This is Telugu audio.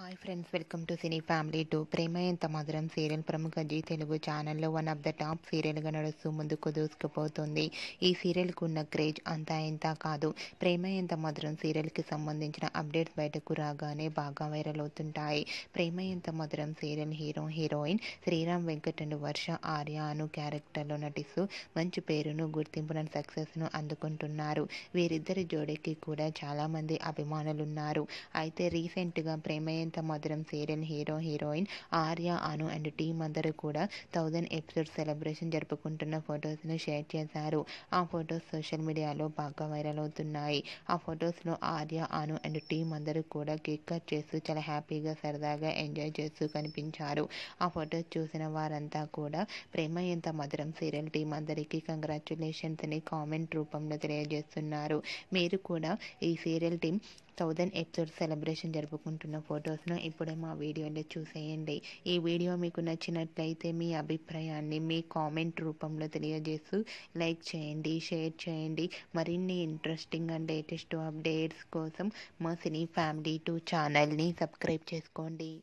Hi friends, welcome to cine family 2. Prema Entha Madhuram serial ప్రముఖ జీ తెలుగు ఛానల్లో వన్ ఆఫ్ ద టాప్ సీరియల్గా నడుస్తూ ముందుకు దూసుకుపోతుంది. ఈ సీరియల్కు ఉన్న క్రేజ్ అంతా ఇంత కాదు. ప్రేమ ఎంత మధురం సీరియల్కి సంబంధించిన అప్డేట్స్ బయటకు రాగానే బాగా వైరల్ అవుతుంటాయి. Prema Entha Madhuram serial heroine Sriram Venkat and Varsha Arya అను క్యారెక్టర్లో నటిస్తూ మంచి పేరును, గుర్తింపును, సక్సెస్ను అందుకుంటున్నారు. వీరిద్దరి జోడీకి కూడా చాలామంది అభిమానులున్నారు. అయితే రీసెంట్గా ప్రేమ Entha Madhuram serial heroine Arya, Anu and team అందరూ కూడా 1000 ఎపిసోడ్ సెలబ్రేషన్ జరుపుకుంటున్న ఫొటోస్ను షేర్ చేశారు. ఆ ఫొటోస్ సోషల్ మీడియాలో బాగా వైరల్ అవుతున్నాయి. ఆ ఫొటోస్లో ఆర్య, అను అండ్ టీమ్ అందరూ కూడా కేక్ కట్ చేస్తూ చాలా హ్యాపీగా, సరదాగా ఎంజాయ్ చేస్తూ కనిపించారు. ఆ ఫొటోస్ చూసిన వారంతా కూడా ప్రేమ ఎంత మధురం సీరియల్ టీం అందరికీ కంగ్రాచ్యులేషన్స్ అని కామెంట్ రూపంలో తెలియజేస్తున్నారు. మీరు కూడా ఈ సీరియల్ టీం 1000 ఎపిసోడ్ సెలబ్రేషన్ జరుపుకుంటున్న ఫొటోస్ను ఇప్పుడే మా వీడియోలో చూసేయండి. ఈ వీడియో మీకు నచ్చినట్లయితే మీ అభిప్రాయాన్ని మీ కామెంట్ రూపంలో తెలియజేస్తూ లైక్ చేయండి, షేర్ చేయండి. మరిన్ని ఇంట్రెస్టింగ్ అండ్ లేటెస్ట్ అప్డేట్స్ కోసం మా సినీ ఫ్యామిలీ 2 ఛానల్ని సబ్స్క్రైబ్ చేసుకోండి.